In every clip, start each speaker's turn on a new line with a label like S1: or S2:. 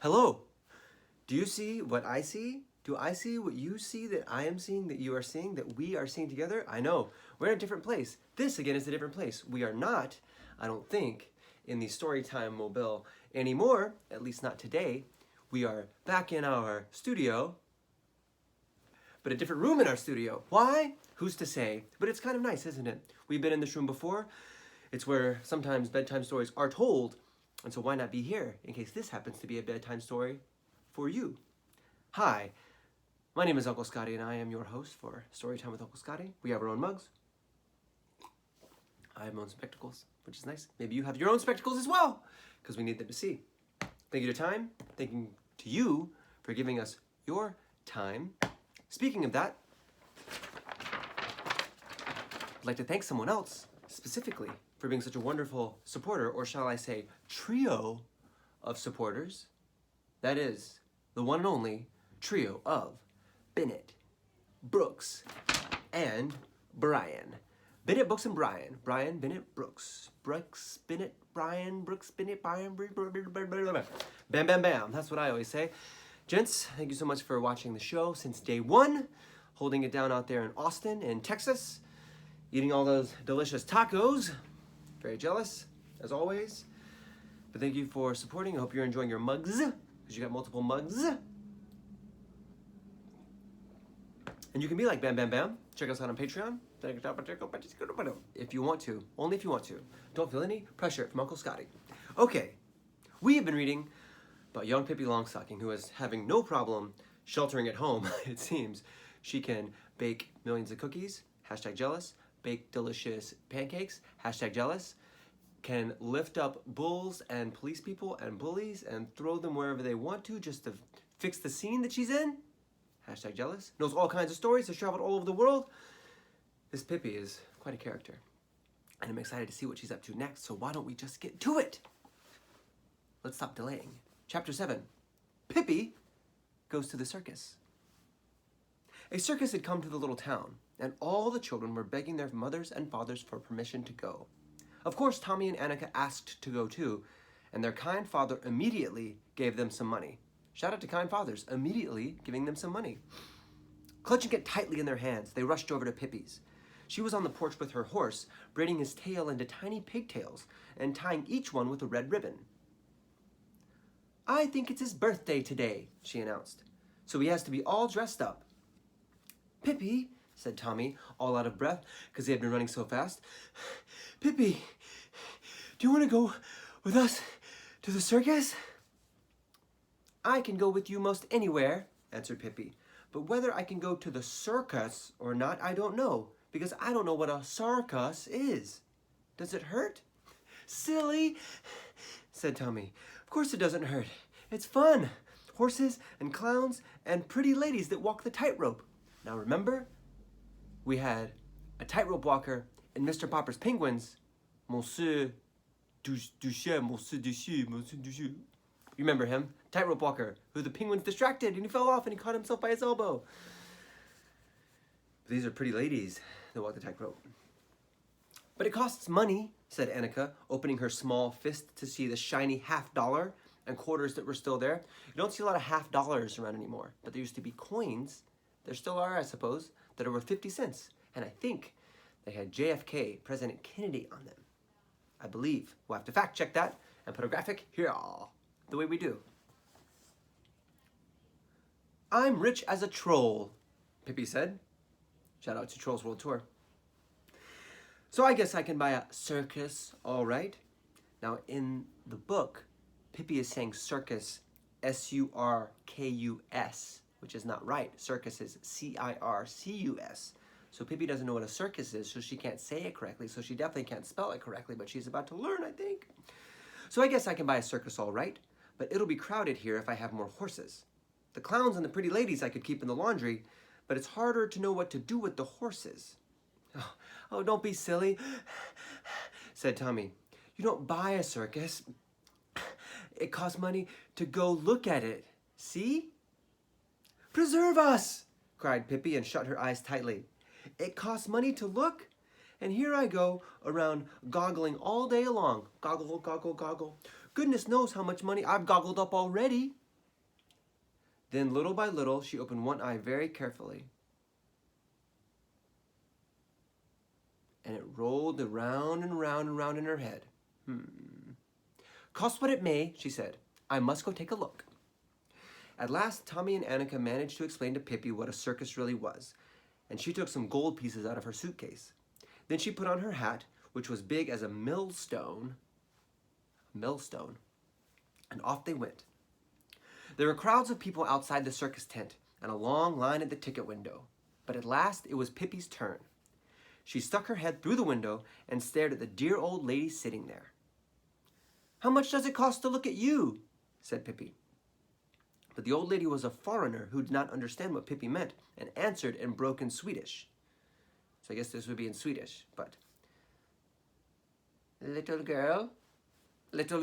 S1: Hello. Do you see what I see? Do I see what you see that I am seeing, that you are seeing, that we are seeing together? I know. We're in a different place. This, again, is a different place. We are not, I don't think, in the Storytime mobile anymore, at least not today. We are back in our studio, but a different room in our studio. Why? Who's to say? But it's kind of nice, isn't it? We've been in this room before. It's where sometimes bedtime stories are told, and so why not be here in case this happens to be a bedtime story for you. Hi, my name is Uncle Scotty, and I am your host for Storytime with Uncle Scotty. We have our own mugs. I have my own spectacles, which is nice. Maybe you have your own spectacles as well, because we need them to see. Thank you to time. Thank you to you for giving us your time. Speaking of that, I'd like to thank someone else specifically for being such a wonderful supporter, or shall I say, trio of supporters. That is the one and only trio of Bennett, Brooks, and Brian. Bennett, Brooks, and Brian. Brian, Bennett, Brooks. Brooks, Bennett, Brian, Brooks, Bennett, Brian, bam, bam, bam. That's what I always say. Gents, thank you so much for watching the show since day one, holding it down out there in Austin, in Texas, eating all those delicious tacos. Very jealous, as always. But thank you for supporting. I hope you're enjoying your mugs, because you got multiple mugs. And you can be like Bam Bam Bam. Check us out on Patreon. If you want to. Only if you want to. Don't feel any pressure from Uncle Scotty. Okay, we have been reading about young Pippi Longstocking, who is having no problem sheltering at home, it seems. She can bake millions of cookies, #jealous, bake delicious pancakes, #jealous, can lift up bulls and police people and bullies and throw them wherever they want to just to fix the scene that she's in, #jealous, knows all kinds of stories, has traveled all over the world. This Pippi is quite a character, and I'm excited to see what she's up to next, so why don't we just get to it? Let's stop delaying. Chapter 7, Pippi goes to the circus. A circus had come to the little town, and all the children were begging their mothers and fathers for permission to go. Of course, Tommy and Annika asked to go too, and their kind father immediately gave them some money. Shout out to kind fathers, immediately giving them some money. Clutching it tightly in their hands, they rushed over to Pippi's. She was on the porch with her horse, braiding his tail into tiny pigtails and tying each one with a red ribbon. "I think it's his birthday today," she announced, "so he has to be all dressed up." "Pippi," said Tommy, all out of breath because they had been running so fast. "Pippi, do you want to go with us to the circus?" "I can go with you most anywhere," answered Pippi. "But whether I can go to the circus or not, I don't know, because I don't know what a circus is. Does it hurt?" "Silly," said Tommy. "Of course it doesn't hurt. It's fun. Horses and clowns and pretty ladies that walk the tightrope. Now remember, we had a tightrope walker in Mr. Popper's Penguins, Monsieur Duchet, Monsieur Duchet, Monsieur Duchet. You remember him? Tightrope walker, who the penguins distracted and he fell off and he caught himself by his elbow. But these are pretty ladies that walk the tightrope. "But it costs money," said Annika, opening her small fist to see the shiny $50 and quarters that were still there. You don't see a lot of $50 around anymore, but there used to be coins. There still are, I suppose, that are worth 50 cents. And I think they had JFK, President Kennedy, on them. I believe. We'll have to fact check that and put a graphic here, the way we do. "I'm rich as a troll," Pippi said. Shout out to Trolls World Tour. "So I guess I can buy a circus, all right." Now in the book, Pippi is saying circus, S-U-R-K-U-S, which is not right. Circus is C-I-R-C-U-S. So Pippi doesn't know what a circus is, so she can't say it correctly, so she definitely can't spell it correctly, but she's about to learn, I think. "So I guess I can buy a circus, all right, but it'll be crowded here if I have more horses. The clowns and the pretty ladies I could keep in the laundry, but it's harder to know what to do with the horses." Oh, don't be silly," said Tommy. "You don't buy a circus. It costs money to go look at it. See?" "Preserve us!" cried Pippi and shut her eyes tightly. "It costs money to look? And here I go around goggling all day long. Goggle, goggle, goggle. Goodness knows how much money I've goggled up already. Then, little by little, she opened one eye very carefully. And it rolled around and round and round in her head. Cost what it may, she said, I must go take a look. At last, Tommy and Annika managed to explain to Pippi what a circus really was, and she took some gold pieces out of her suitcase. Then she put on her hat, which was big as a millstone, and off they went. There were crowds of people outside the circus tent and a long line at the ticket window, but at last it was Pippi's turn. She stuck her head through the window and stared at the dear old lady sitting there. How much does it cost to look at you? Said Pippi. But the old lady was a foreigner who did not understand what Pippi meant and answered in broken Swedish. So I guess this would be in Swedish, but... Little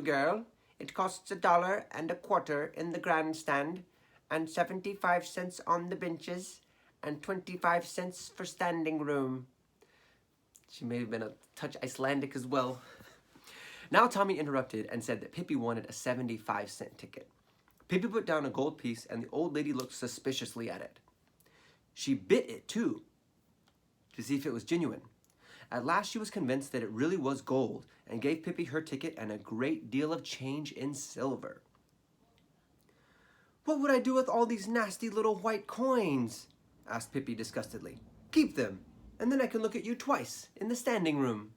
S1: girl, it costs $1.25 in the grandstand, and 75 cents on the benches, and 25 cents for standing room. She may have been a touch Icelandic as well. Now Tommy interrupted and said that Pippi wanted a 75-cent ticket. Pippi put down a gold piece, and the old lady looked suspiciously at it. She bit it, too, to see if it was genuine. At last she was convinced that it really was gold, and gave Pippi her ticket and a great deal of change in silver. What would I do with all these nasty little white coins? Asked Pippi disgustedly. Keep them, and then I can look at you twice in the standing room.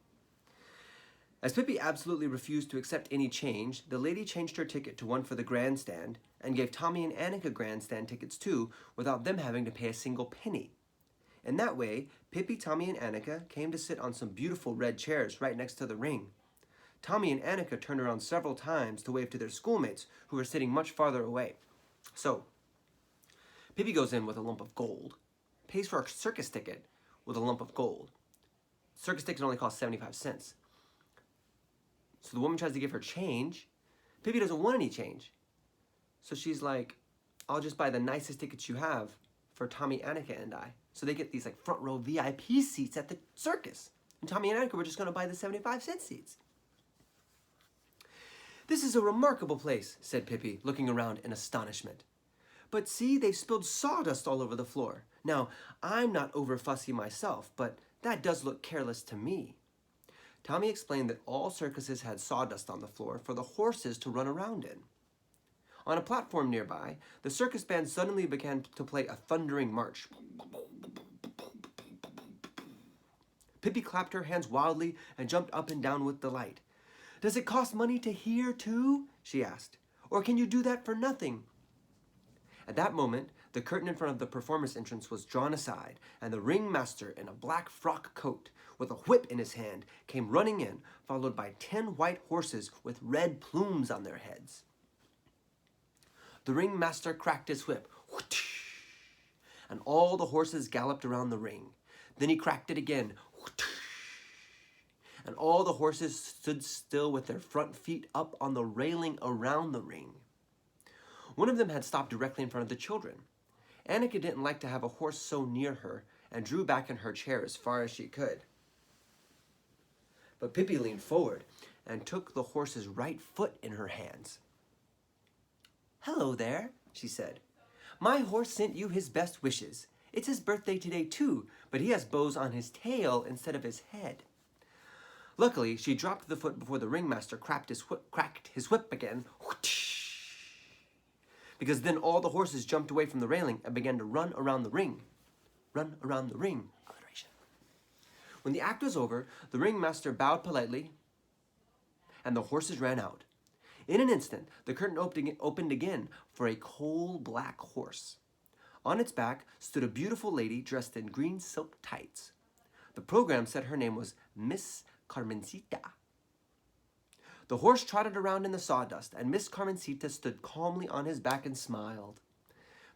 S1: As Pippi absolutely refused to accept any change, the lady changed her ticket to one for the grandstand and gave Tommy and Annika grandstand tickets too, without them having to pay a single penny. In that way, Pippi, Tommy, and Annika came to sit on some beautiful red chairs right next to the ring. Tommy and Annika turned around several times to wave to their schoolmates who were sitting much farther away. So, Pippi goes in with a lump of gold, pays for a circus ticket with a lump of gold. Circus tickets only cost 75 cents. So the woman tries to give her change. Pippi doesn't want any change. So she's like, I'll just buy the nicest tickets you have for Tommy, Annika, and I. So they get these like front row VIP seats at the circus. And Tommy and Annika were just going to buy the 75-cent seats. This is a remarkable place, said Pippi, looking around in astonishment. But see, they've spilled sawdust all over the floor. Now, I'm not over fussy myself, but that does look careless to me. Tommy explained that all circuses had sawdust on the floor for the horses to run around in. On a platform nearby, the circus band suddenly began to play a thundering march. Pippi clapped her hands wildly and jumped up and down with delight. Does it cost money to hear too? She asked. Or can you do that for nothing? At that moment, the curtain in front of the performers' entrance was drawn aside, and the ringmaster in a black frock coat, with a whip in his hand, came running in, followed by 10 white horses with red plumes on their heads. The ringmaster cracked his whip, and all the horses galloped around the ring. Then he cracked it again, and all the horses stood still with their front feet up on the railing around the ring. One of them had stopped directly in front of the children. Annika didn't like to have a horse so near her and drew back in her chair as far as she could. But Pippi leaned forward and took the horse's right foot in her hands. Hello there, she said. My horse sent you his best wishes. It's his birthday today too, but he has bows on his tail instead of his head. Luckily, she dropped the foot before the ringmaster cracked his whip again, because then all the horses jumped away from the railing and began to run around the ring. Run around the ring. Alliteration. When the act was over, the ringmaster bowed politely, and the horses ran out. In an instant, the curtain opened again for a coal-black horse. On its back stood a beautiful lady dressed in green silk tights. The program said her name was Miss Carmencita. The horse trotted around in the sawdust, and Miss Carmencita stood calmly on his back and smiled.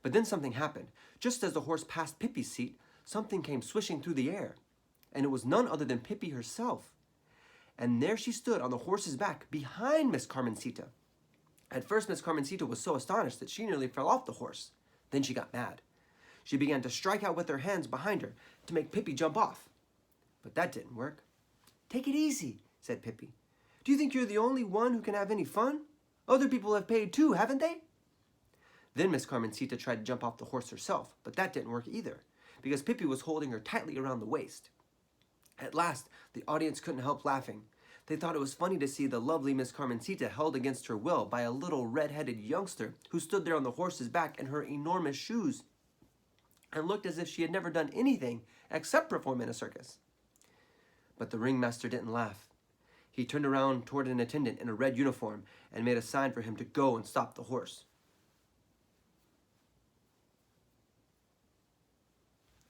S1: But then something happened. Just as the horse passed Pippi's seat, something came swishing through the air, and it was none other than Pippi herself. And there she stood on the horse's back, behind Miss Carmencita. At first, Miss Carmencita was so astonished that she nearly fell off the horse. Then she got mad. She began to strike out with her hands behind her to make Pippi jump off. But that didn't work. Take it easy, said Pippi. Do you think you're the only one who can have any fun? Other people have paid too, haven't they? Then Miss Carmencita tried to jump off the horse herself, but that didn't work either, because Pippi was holding her tightly around the waist. At last, the audience couldn't help laughing. They thought it was funny to see the lovely Miss Carmencita held against her will by a little red-headed youngster who stood there on the horse's back in her enormous shoes and looked as if she had never done anything except perform in a circus. But the ringmaster didn't laugh. He turned around toward an attendant in a red uniform and made a sign for him to go and stop the horse.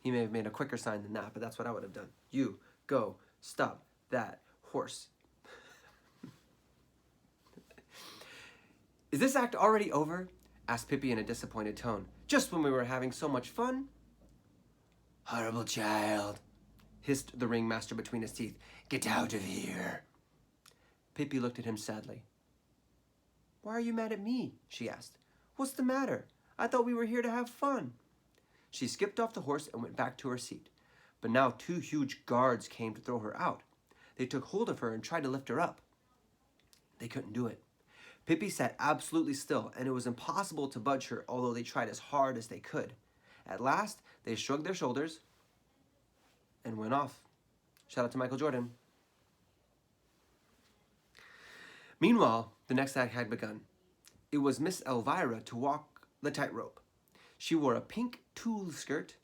S1: He may have made a quicker sign than that, but that's what I would have done. You, go, stop that horse. Is this act already over? Asked Pippi in a disappointed tone. Just when we were having so much fun? Horrible child, hissed the ringmaster between his teeth. Get out of here. Pippi looked at him sadly. Why are you mad at me? She asked. What's the matter? I thought we were here to have fun. She skipped off the horse and went back to her seat. But now 2 huge guards came to throw her out. They took hold of her and tried to lift her up. They couldn't do it. Pippi sat absolutely still, and it was impossible to budge her, although they tried as hard as they could. At last, they shrugged their shoulders and went off. Shout out to Michael Jordan. Meanwhile, the next act had begun. It was Miss Elvira to walk the tightrope. She wore a pink tulle skirt,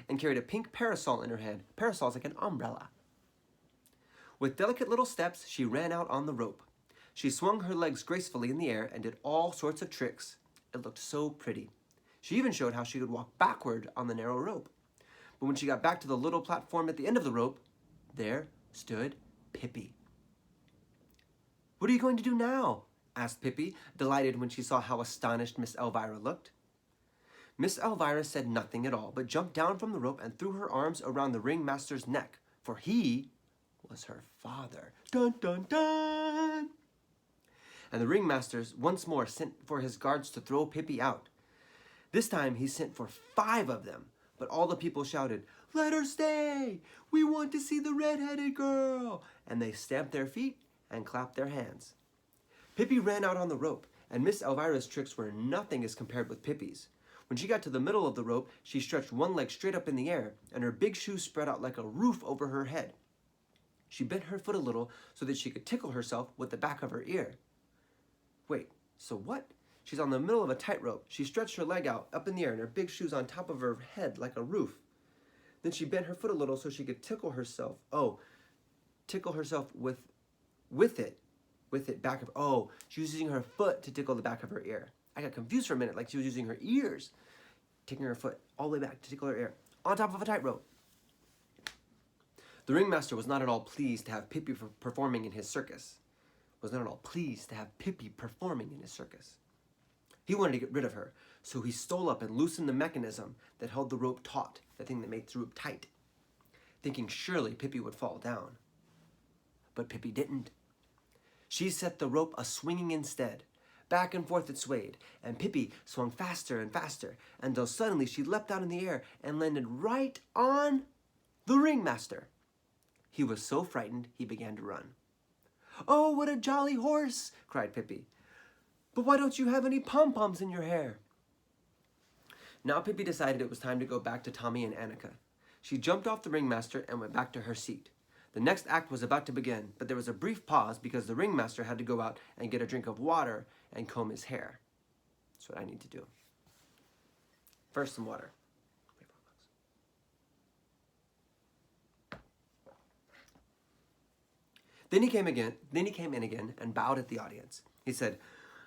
S1: and carried a pink parasol in her hand. Parasol's like an umbrella. With delicate little steps, she ran out on the rope. She swung her legs gracefully in the air and did all sorts of tricks. It looked so pretty. She even showed how she could walk backward on the narrow rope. But when she got back to the little platform at the end of the rope, there stood Pippi. What are you going to do now? Asked Pippi, delighted when she saw how astonished Miss Elvira looked. Miss Elvira said nothing at all, but jumped down from the rope and threw her arms around the ringmaster's neck, for he was her father. Dun, dun, dun! And the ringmaster once more sent for his guards to throw Pippi out. This time he sent for 5 of them, but all the people shouted, Let her stay! We want to see the red-headed girl! And they stamped their feet and clapped their hands. Pippi ran out on the rope, and Miss Elvira's tricks were nothing as compared with Pippi's. When she got to the middle of the rope, she stretched one leg straight up in the air, and her big shoes spread out like a roof over her head. She bent her foot a little so that she could tickle herself with the back of her ear. Wait, so what? She's on the middle of a tightrope. She stretched her leg out, up in the air, and her big shoes on top of her head like a roof. Then she bent her foot a little so she could tickle herself. Tickle herself with it back of, she was using her foot to tickle the back of her ear. I got confused for a minute, like she was using her ears, taking her foot all the way back to tickle her ear, on top of a tightrope. The ringmaster was not at all pleased to have Pippi performing in his circus. He wanted to get rid of her, so he stole up and loosened the mechanism that held the rope taut, the thing that made the rope tight, thinking surely Pippi would fall down. But Pippi didn't. She set the rope a-swinging instead. Back and forth it swayed, and Pippi swung faster and faster, until suddenly she leapt out in the air and landed right on the ringmaster. He was so frightened, he began to run. Oh, what a jolly horse, cried Pippi. But why don't you have any pom-poms in your hair? Now Pippi decided it was time to go back to Tommy and Annika. She jumped off the ringmaster and went back to her seat. The next act was about to begin, but there was a brief pause because the ringmaster had to go out and get a drink of water and comb his hair. That's what I need to do. First, some water. Then he came in again and bowed at the audience. He said,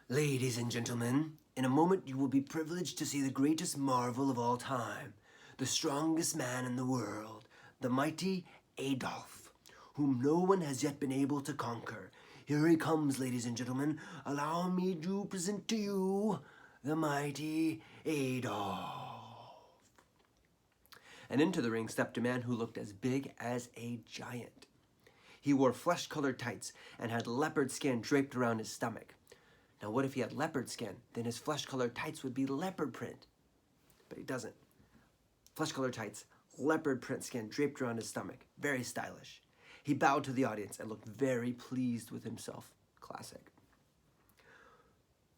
S1: Ladies and gentlemen, in a moment you will be privileged to see the greatest marvel of all time, the strongest man in the world, the mighty Adolf, whom no one has yet been able to conquer. Here he comes, ladies and gentlemen. Allow me to present to you the mighty Adolf. And into the ring stepped a man who looked as big as a giant. He wore flesh-colored tights and had leopard skin draped around his stomach. Now what if he had leopard skin? Then his flesh-colored tights would be leopard print. But he doesn't. Flesh-colored tights, leopard print skin draped around his stomach. Very stylish. He bowed to the audience and looked very pleased with himself. Classic.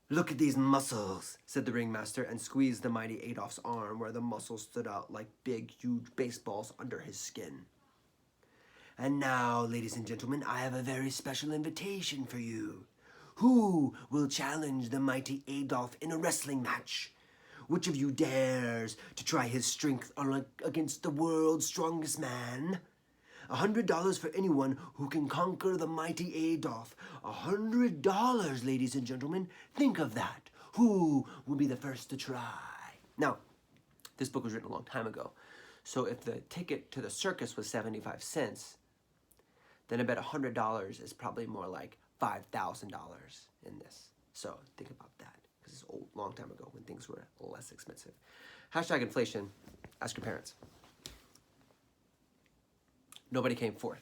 S1: Look at these muscles, said the ringmaster, and squeezed the mighty Adolph's arm where the muscles stood out like big, huge baseballs under his skin. And now, ladies and gentlemen, I have a very special invitation for you. Who will challenge the mighty Adolph in a wrestling match? Which of you dares to try his strength against the world's strongest man? $100 for anyone who can conquer the mighty Adolph. $100, ladies and gentlemen. Think of that. Who will be the first to try? Now, this book was written a long time ago. So if the ticket to the circus was 75 cents, then I bet $100 is probably more like $5,000 in this. So think about that, because it's old, long time ago when things were less expensive. Hashtag inflation. Ask your parents. Nobody came forth.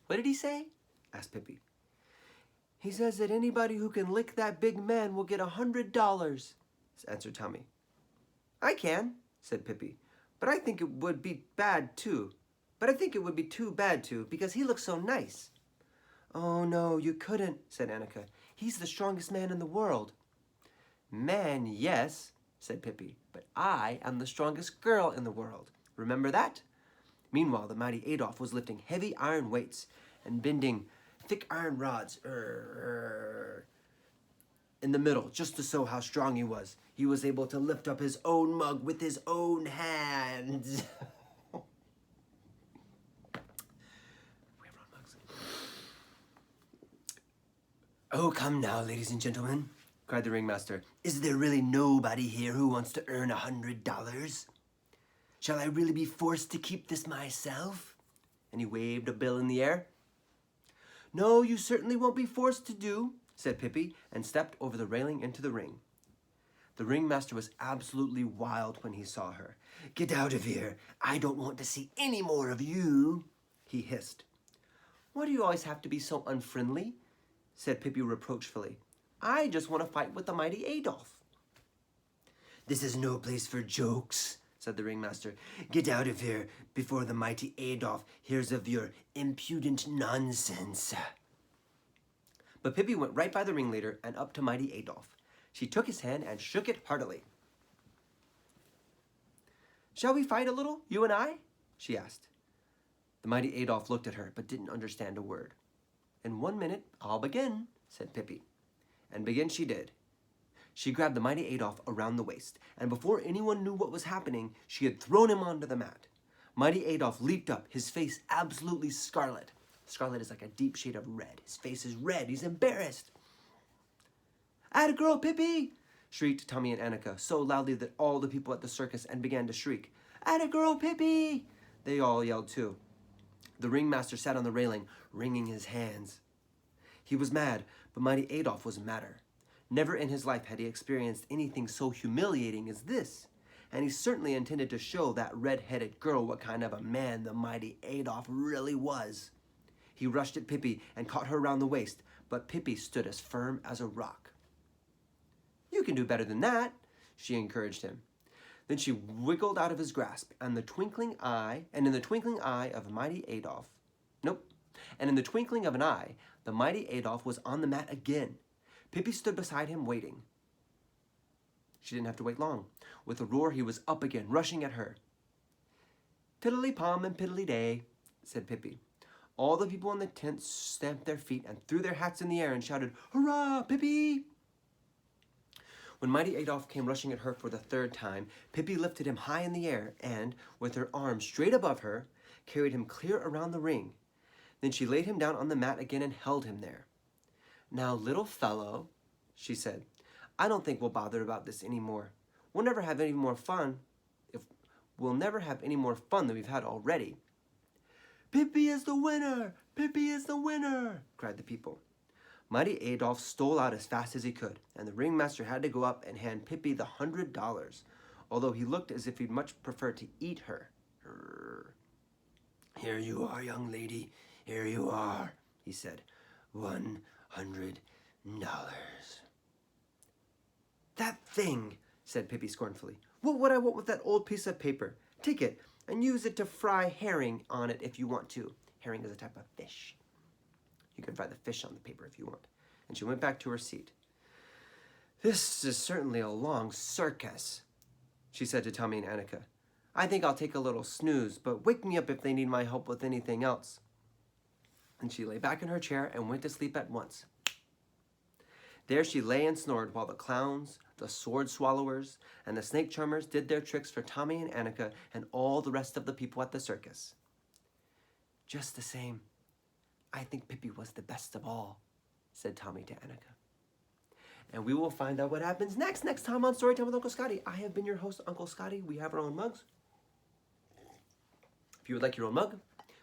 S1: What did he say? Asked Pippi. He says that anybody who can lick that big man will get $100, answered Tommy. I can, said Pippi, but I think it would be bad too. But I think it would be too bad too, because he looks so nice. Oh no, you couldn't, said Annika. He's the strongest man in the world. Man, yes, said Pippi, but I am the strongest girl in the world. Remember that? Meanwhile, the mighty Adolph was lifting heavy iron weights and bending thick iron rods in the middle, just to show how strong he was. He was able to lift up his own mug with his own hands. We have wrong mugs. Oh, come now, ladies and gentlemen, cried the ringmaster. Is there really nobody here who wants to earn $100? Shall I really be forced to keep this myself? And he waved a bill in the air. No, you certainly won't be forced to do, said Pippi, and stepped over the railing into the ring. The ringmaster was absolutely wild when he saw her. Get out of here. I don't want to see any more of you, he hissed. Why do you always have to be so unfriendly? Said Pippi reproachfully. I just want to fight with the mighty Adolph. This is no place for jokes, said the ringmaster. Get out of here before the mighty Adolph hears of your impudent nonsense. But Pippi went right by the ringleader and up to mighty Adolph. She took his hand and shook it heartily. Shall we fight a little, you and I? She asked. The mighty Adolph looked at her, but didn't understand a word. In 1 minute, I'll begin, said Pippi. And begin she did. She grabbed the mighty Adolph around the waist, and before anyone knew what was happening, she had thrown him onto the mat. Mighty Adolph leaped up, his face absolutely scarlet. Scarlet is like a deep shade of red. His face is red. He's embarrassed. Atta girl, Pippi! Shrieked Tommy and Annika so loudly that all the people at the circus began to shriek. Atta girl, Pippi! They all yelled too. The ringmaster sat on the railing, wringing his hands. He was mad, but mighty Adolph was madder. Never in his life had he experienced anything so humiliating as this, and he certainly intended to show that red-headed girl what kind of a man the mighty Adolph really was. He rushed at Pippi and caught her around the waist, but Pippi stood as firm as a rock. You can do better than that, she encouraged him. Then she wiggled out of his grasp, and in the twinkling eye of mighty Adolph, and in the twinkling of an eye, the mighty Adolph was on the mat again. Pippi stood beside him, waiting. She didn't have to wait long. With a roar, he was up again, rushing at her. Piddly-pom and piddly-day, said Pippi. All the people in the tent stamped their feet and threw their hats in the air and shouted, Hurrah, Pippi! When mighty Adolph came rushing at her for the third time, Pippi lifted him high in the air and, with her arms straight above her, carried him clear around the ring. Then she laid him down on the mat again and held him there. Now, little fellow, she said, I don't think we'll bother about this anymore. We'll never have any more fun than we've had already. Pippi is the winner! Pippi is the winner! Cried the people. Mighty Adolph stole out as fast as he could, and the ringmaster had to go up and hand Pippi the $100, although he looked as if he'd much prefer to eat her. Here you are, young lady. Here you are, he said. $100. That thing, said Pippi scornfully. What would I want with that old piece of paper? Take it and use it to fry herring on it if you want to. Herring is a type of fish. You can fry the fish on the paper if you want. And she went back to her seat. This is certainly a long circus, she said to Tommy and Annika. I think I'll take a little snooze, but wake me up if they need my help with anything else. And she lay back in her chair and went to sleep at once. There she lay and snored while the clowns, the sword swallowers, and the snake charmers did their tricks for Tommy and Annika and all the rest of the people at the circus. Just the same, I think Pippi was the best of all, said Tommy to Annika. And we will find out what happens next time on Storytime with Uncle Scotty. I have been your host, Uncle Scotty. We have our own mugs. If you would like your own mug,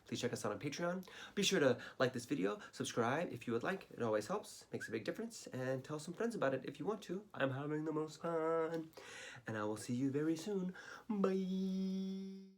S1: please check us out on Patreon. Be sure to like this video, subscribe if you would like. It always helps, makes a big difference. And tell some friends about it if you want to. I'm having the most fun. And I will see you very soon. Bye.